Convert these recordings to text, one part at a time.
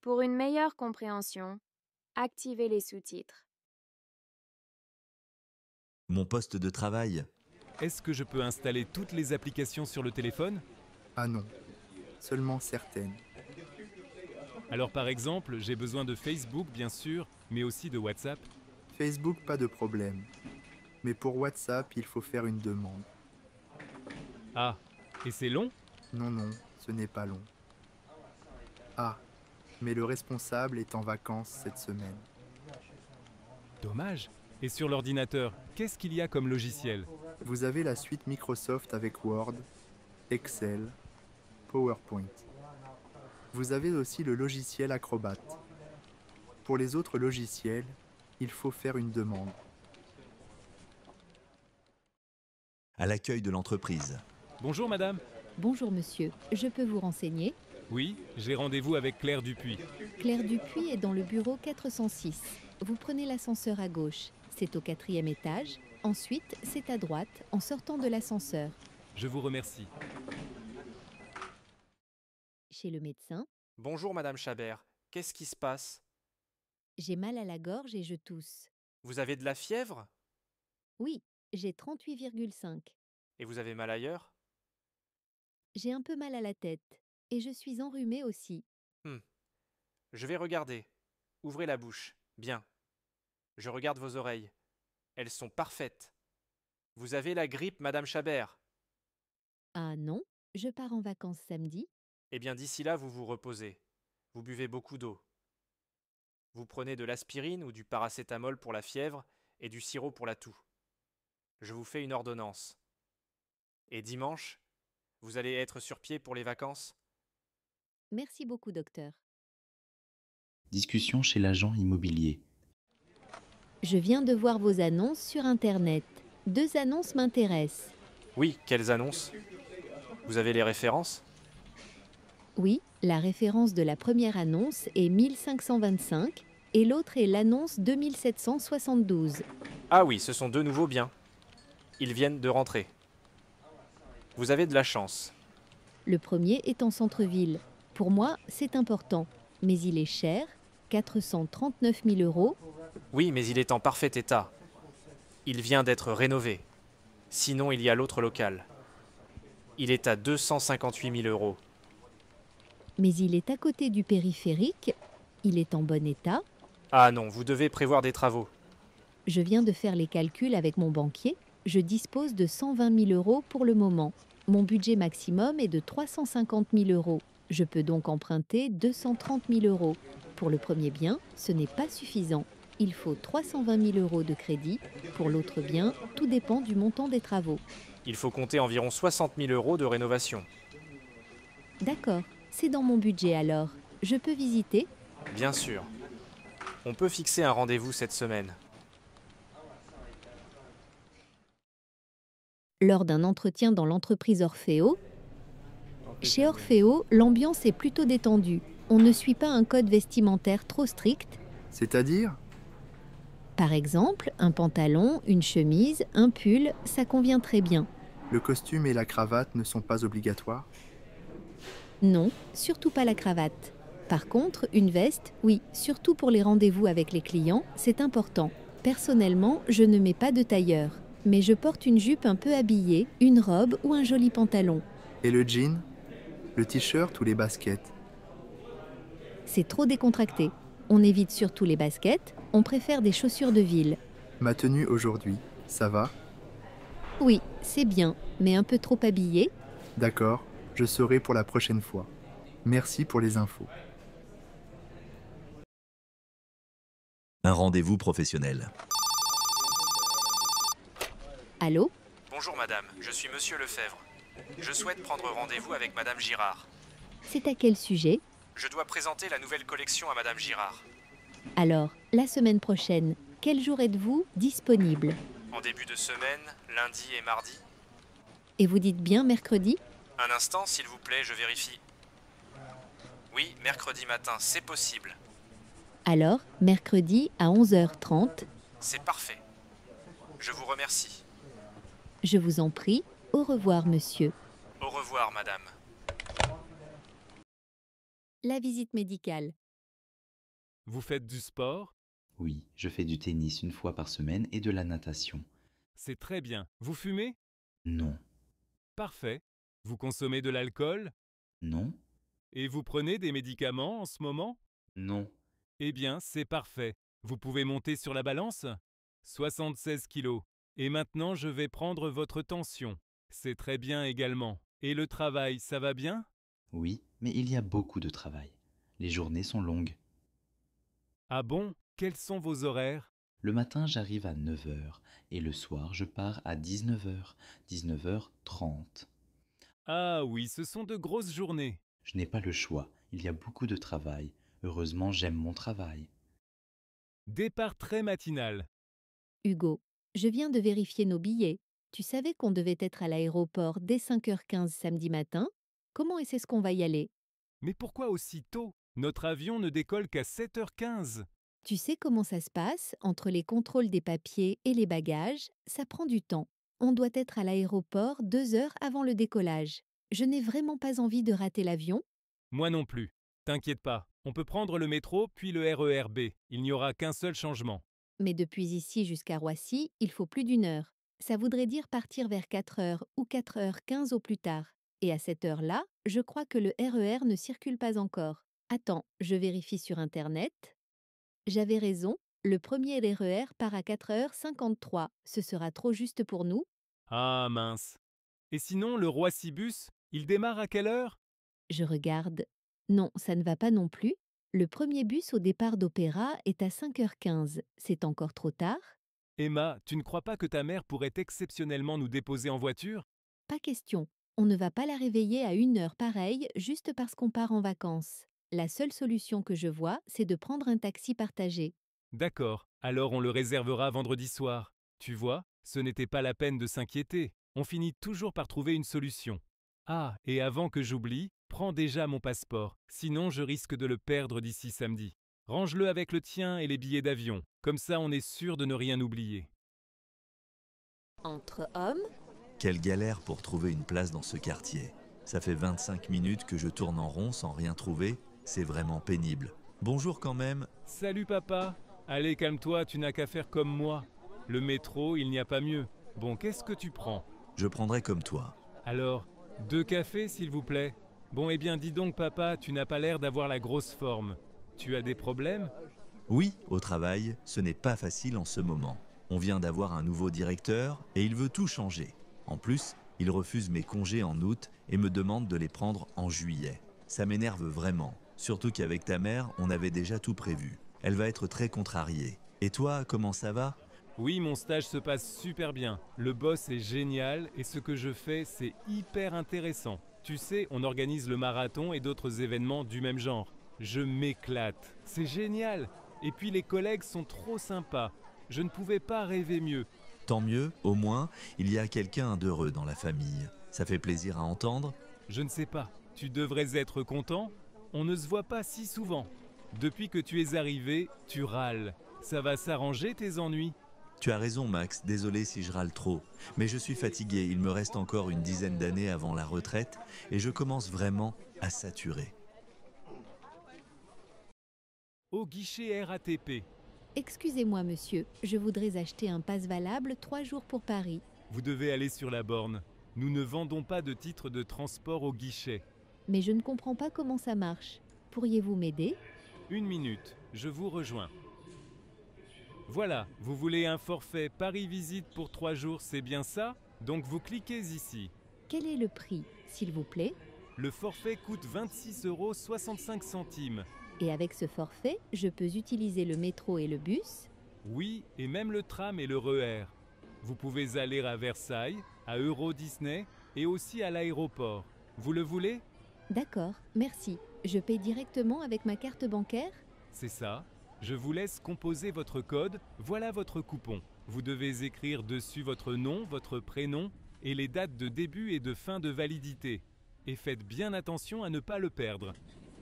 Pour une meilleure compréhension, activez les sous-titres. Mon poste de travail. Est-ce que je peux installer toutes les applications sur le téléphone? Ah non, seulement certaines. Alors par exemple, j'ai besoin de Facebook bien sûr, mais aussi de WhatsApp. Facebook, pas de problème. Mais pour WhatsApp, il faut faire une demande. Ah, et c'est long? Non, non, ce n'est pas long. Ah, mais le responsable est en vacances cette semaine. Dommage. Et sur l'ordinateur, qu'est-ce qu'il y a comme logiciel? Vous avez la suite Microsoft avec Word, Excel, PowerPoint. Vous avez aussi le logiciel Acrobat. Pour les autres logiciels, il faut faire une demande. À l'accueil de l'entreprise. Bonjour madame. Bonjour monsieur, je peux vous renseigner? Oui, j'ai rendez-vous avec Claire Dupuis. Claire Dupuis est dans le bureau 406. Vous prenez l'ascenseur à gauche, c'est au 4e étage. Ensuite, c'est à droite en sortant de l'ascenseur. Je vous remercie. Chez le médecin, Bonjour Madame Chabert, qu'est-ce qui se passe? j'ai mal à la gorge et je tousse. Vous avez de la fièvre? Oui, j'ai 38,5. Et vous avez mal ailleurs? J'ai un peu mal à la tête et je suis enrhumée aussi. Hmm. Je vais regarder. Ouvrez la bouche. Bien. Je regarde vos oreilles. Elles sont parfaites. Vous avez la grippe, Madame Chabert. Ah non, je pars en vacances samedi. Eh bien d'ici là, vous vous reposez. Vous buvez beaucoup d'eau. Vous prenez de l'aspirine ou du paracétamol pour la fièvre et du sirop pour la toux. Je vous fais une ordonnance. Et dimanche, vous allez être sur pied pour les vacances? Merci beaucoup docteur. Discussion chez l'agent immobilier. Je viens de voir vos annonces sur Internet. 2 annonces m'intéressent. Oui, quelles annonces? Vous avez les références? Oui, la référence de la première annonce est 1525 et l'autre est l'annonce 2772. Ah oui, ce sont deux nouveaux biens. Ils viennent de rentrer. Vous avez de la chance. Le premier est en centre-ville. Pour moi, c'est important. Mais il est cher, 439 000 euros. Oui, mais il est en parfait état. Il vient d'être rénové. Sinon, il y a l'autre local. Il est à 258 000 euros. Mais il est à côté du périphérique. Il est en bon état. Ah non, vous devez prévoir des travaux. Je viens de faire les calculs avec mon banquier. Je dispose de 120 000 euros pour le moment. Mon budget maximum est de 350 000 euros. Je peux donc emprunter 230 000 euros. Pour le premier bien, ce n'est pas suffisant. Il faut 320 000 euros de crédit. Pour l'autre bien, tout dépend du montant des travaux. Il faut compter environ 60 000 euros de rénovation. D'accord, c'est dans mon budget alors. Je peux visiter? Bien sûr. On peut fixer un rendez-vous cette semaine. Lors d'un entretien dans l'entreprise Orfeo, chez Orfeo, l'ambiance est plutôt détendue. On ne suit pas un code vestimentaire trop strict. C'est-à-dire? Par exemple, un pantalon, une chemise, un pull, ça convient très bien. Le costume et la cravate ne sont pas obligatoires? Non, surtout pas la cravate. Par contre, une veste, oui, surtout pour les rendez-vous avec les clients, c'est important. Personnellement, je ne mets pas de tailleur, mais je porte une jupe un peu habillée, une robe ou un joli pantalon. Et le jean? Le t-shirt ou les baskets? C'est trop décontracté. On évite surtout les baskets, on préfère des chaussures de ville. Ma tenue aujourd'hui, ça va? Oui, c'est bien, mais un peu trop habillé. D'accord, je saurai pour la prochaine fois. Merci pour les infos. Un rendez-vous professionnel. Allô? Bonjour madame, je suis monsieur Lefebvre. Je souhaite prendre rendez-vous avec madame Girard. C'est à quel sujet? Je dois présenter la nouvelle collection à madame Girard. Alors, la semaine prochaine, quel jour êtes-vous disponible? En début de semaine, lundi et mardi. Et vous dites bien mercredi? Un instant, s'il vous plaît, je vérifie. Oui, mercredi matin, c'est possible. Alors, mercredi à 11h30, C'est parfait. Je vous remercie. je vous en prie, au revoir monsieur. Au revoir, madame. La visite médicale. Vous faites du sport? Oui, je fais du tennis une fois par semaine et de la natation. C'est très bien. Vous fumez? Non, Parfait. Vous consommez de l'alcool? non, Et vous prenez des médicaments en ce moment? non. Eh bien, c'est parfait. Vous pouvez monter sur la balance? 76 kilos. Et maintenant, je vais prendre votre tension. C'est très bien également. Et le travail, ça va bien? Oui, mais il y a beaucoup de travail. Les journées sont longues. Ah bon? Quels sont vos horaires? Le matin, j'arrive à 9 heures et le soir, je pars à 19 heures, 19h30. Ah oui, ce sont de grosses journées. Je n'ai pas le choix, il y a beaucoup de travail. Heureusement, j'aime mon travail. Départ très matinal. Hugo, je viens de vérifier nos billets. Tu savais qu'on devait être à l'aéroport dès 5h15 samedi matin? Comment est-ce qu'on va y aller? Mais pourquoi aussi tôt? Notre avion ne décolle qu'à 7h15. Tu sais comment ça se passe entre les contrôles des papiers et les bagages? Ça prend du temps. On doit être à l'aéroport 2 heures avant le décollage. Je n'ai vraiment pas envie de rater l'avion. Moi non plus. T'inquiète pas, on peut prendre le métro puis le RER B. Il n'y aura qu'un seul changement. Mais depuis ici jusqu'à Roissy, il faut plus d'1 heure. Ça voudrait dire partir vers 4 heures ou 4h15 au plus tard. Et à cette heure-là, je crois que le RER ne circule pas encore. Attends, je vérifie sur Internet. J'avais raison, le premier RER part à 4h53. Ce sera trop juste pour nous. Ah mince. Et sinon, le Roissy-Bus, il démarre à quelle heure? Je regarde. Non, ça ne va pas non plus. Le premier bus au départ d'Opéra est à 5h15. C'est encore trop tard? Emma, tu ne crois pas que ta mère pourrait exceptionnellement nous déposer en voiture? Pas question. On ne va pas la réveiller à 1 heure pareille juste parce qu'on part en vacances. La seule solution que je vois, c'est de prendre un taxi partagé. D'accord, alors on le réservera vendredi soir. Tu vois, ce n'était pas la peine de s'inquiéter. On finit toujours par trouver une solution. Ah, et avant que j'oublie, prends déjà mon passeport, sinon je risque de le perdre d'ici samedi. Range-le avec le tien et les billets d'avion, comme ça on est sûr de ne rien oublier. Entre hommes, Quelle galère pour trouver une place dans ce quartier. Ça fait 25 minutes que je tourne en rond sans rien trouver. C'est vraiment pénible. Bonjour quand même. Salut papa. Allez, calme-toi, tu n'as qu'à faire comme moi. Le métro, il n'y a pas mieux. Bon, qu'est-ce que tu prends? Je prendrai comme toi. Alors, 2 cafés s'il vous plaît. Bon, eh bien dis donc papa, tu n'as pas l'air d'avoir la grosse forme. Tu as des problèmes? Oui, au travail, ce n'est pas facile en ce moment. On vient d'avoir un nouveau directeur et il veut tout changer. En plus, il refuse mes congés en août et me demande de les prendre en juillet. Ça m'énerve vraiment, surtout qu'avec ta mère, on avait déjà tout prévu. Elle va être très contrariée. Et toi, comment ça va? Oui, mon stage se passe super bien. Le boss est génial et ce que je fais, c'est hyper intéressant. Tu sais, on organise le marathon et d'autres événements du même genre. Je m'éclate. C'est génial. Et puis les collègues sont trop sympas. Je ne pouvais pas rêver mieux. Tant mieux, au moins, il y a quelqu'un d'heureux dans la famille. Ça fait plaisir à entendre. Je ne sais pas. Tu devrais être content. On ne se voit pas si souvent. Depuis que tu es arrivé, tu râles. Ça va s'arranger tes ennuis? Tu as raison Max, désolé si je râle trop. Mais je suis fatigué, il me reste encore une dizaine d'années avant la retraite et je commence vraiment à saturer. Au guichet RATP. Excusez-moi, monsieur, je voudrais acheter un pass valable 3 jours pour Paris. Vous devez aller sur la borne. Nous ne vendons pas de titres de transport au guichet. Mais je ne comprends pas comment ça marche. Pourriez-vous m'aider? 1 minute, je vous rejoins. Voilà, vous voulez un forfait Paris Visite pour 3 jours, c'est bien ça? Donc vous cliquez ici. Quel est le prix, s'il vous plaît? Le forfait coûte 26,65 €. Et avec ce forfait, je peux utiliser le métro et le bus? Oui, et même le tram et le RER. Vous pouvez aller à Versailles, à Euro Disney et aussi à l'aéroport. Vous le voulez? D'accord, merci. Je paie directement avec ma carte bancaire? C'est ça. Je vous laisse composer votre code, voilà votre coupon. Vous devez écrire dessus votre nom, votre prénom et les dates de début et de fin de validité. Et faites bien attention à ne pas le perdre.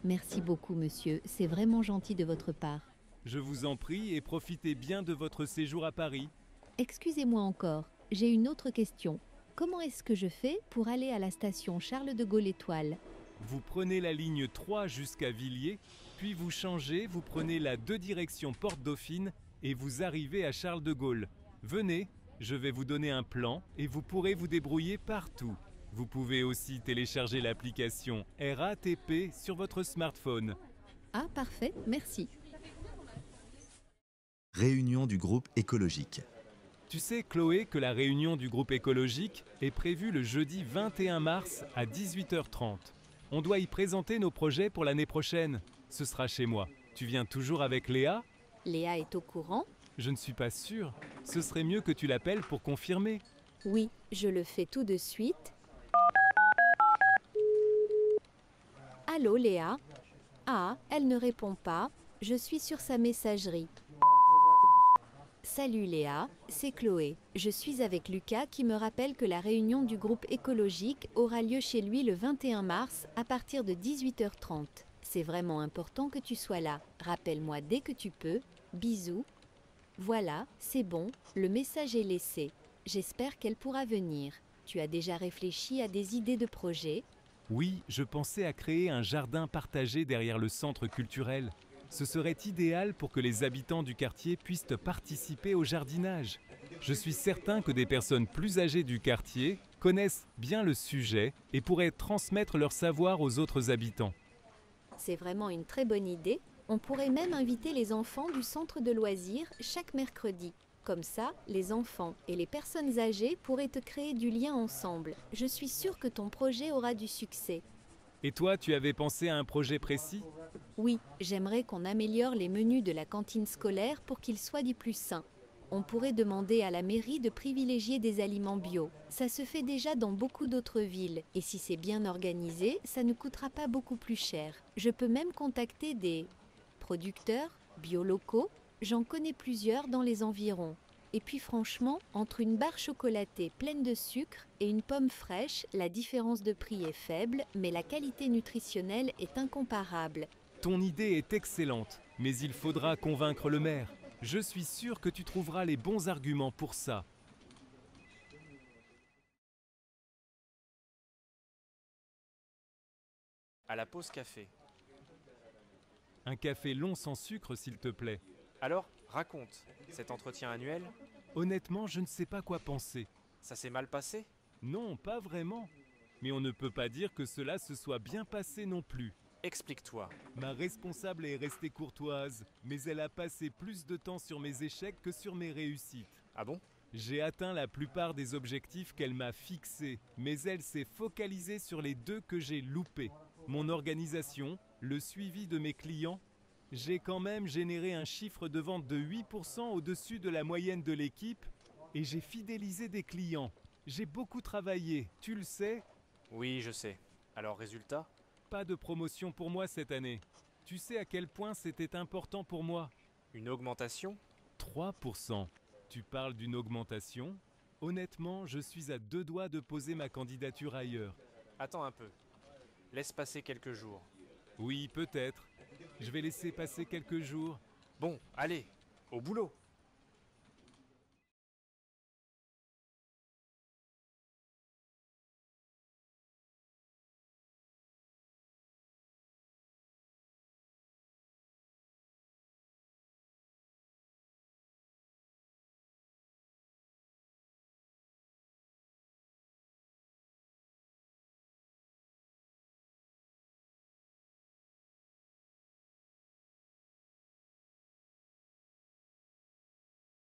Merci beaucoup, monsieur. C'est vraiment gentil de votre part. Je vous en prie et profitez bien de votre séjour à Paris. Excusez-moi encore, j'ai une autre question. Comment est-ce que je fais pour aller à la station Charles de Gaulle Étoile? Vous prenez la ligne 3 jusqu'à Villiers, Puis vous changez, vous prenez la 2 directions Porte Dauphine et vous arrivez à Charles de Gaulle. Venez, je vais vous donner un plan et vous pourrez vous débrouiller partout. Vous pouvez aussi télécharger l'application RATP sur votre smartphone. Ah, parfait, merci. Réunion du groupe écologique. Tu sais, Chloé, que la réunion du groupe écologique est prévue le jeudi 21 mars à 18h30. On doit y présenter nos projets pour l'année prochaine. Ce sera chez moi. Tu viens toujours avec Léa? Léa est au courant? Je ne suis pas sûre. Ce serait mieux que tu l'appelles pour confirmer. Oui, je le fais tout de suite. Allô Léa? Ah, elle ne répond pas. Je suis sur sa messagerie. Salut Léa, c'est Chloé. Je suis avec Lucas qui me rappelle que la réunion du groupe écologique aura lieu chez lui le 21 mars à partir de 18h30. C'est vraiment important que tu sois là. Rappelle-moi dès que tu peux. Bisous. Voilà, c'est bon, le message est laissé. J'espère qu'elle pourra venir. Tu as déjà réfléchi à des idées de projet? Oui, je pensais à créer un jardin partagé derrière le centre culturel. Ce serait idéal pour que les habitants du quartier puissent participer au jardinage. Je suis certain que des personnes plus âgées du quartier connaissent bien le sujet et pourraient transmettre leur savoir aux autres habitants. C'est vraiment une très bonne idée. On pourrait même inviter les enfants du centre de loisirs chaque mercredi. Comme ça, les enfants et les personnes âgées pourraient te créer du lien ensemble. Je suis sûre que ton projet aura du succès. Et toi, tu avais pensé à un projet précis? Oui, j'aimerais qu'on améliore les menus de la cantine scolaire pour qu'ils soient des plus sains. On pourrait demander à la mairie de privilégier des aliments bio. Ça se fait déjà dans beaucoup d'autres villes. Et si c'est bien organisé, ça ne coûtera pas beaucoup plus cher. Je peux même contacter des producteurs bio locaux. J'en connais plusieurs dans les environs. Et puis franchement, entre une barre chocolatée pleine de sucre et une pomme fraîche, la différence de prix est faible, mais la qualité nutritionnelle est incomparable. Ton idée est excellente, mais il faudra convaincre le maire. Je suis sûr que tu trouveras les bons arguments pour ça. À la pause café. Un café long sans sucre, s'il te plaît. Alors, raconte, cet entretien annuel, Honnêtement, je ne sais pas quoi penser. ça s'est mal passé? Non, pas vraiment. Mais on ne peut pas dire que cela se soit bien passé non plus. Explique-toi. Ma responsable est restée courtoise, mais elle a passé plus de temps sur mes échecs que sur mes réussites. Ah bon? J'ai atteint la plupart des objectifs qu'elle m'a fixés, mais elle s'est focalisée sur les 2 que j'ai loupés. Mon organisation, le suivi de mes clients. J'ai quand même généré un chiffre de vente de 8% au-dessus de la moyenne de l'équipe et j'ai fidélisé des clients. J'ai beaucoup travaillé, tu le sais. Oui, je sais. Alors, résultat? Pas de promotion pour moi cette année. Tu sais à quel point c'était important pour moi. Une augmentation? 3%. Tu parles d'une augmentation? Honnêtement, je suis à 2 doigts de poser ma candidature ailleurs. Attends un peu. Laisse passer quelques jours. Oui, peut-être. Je vais laisser passer quelques jours. Bon, allez, au boulot!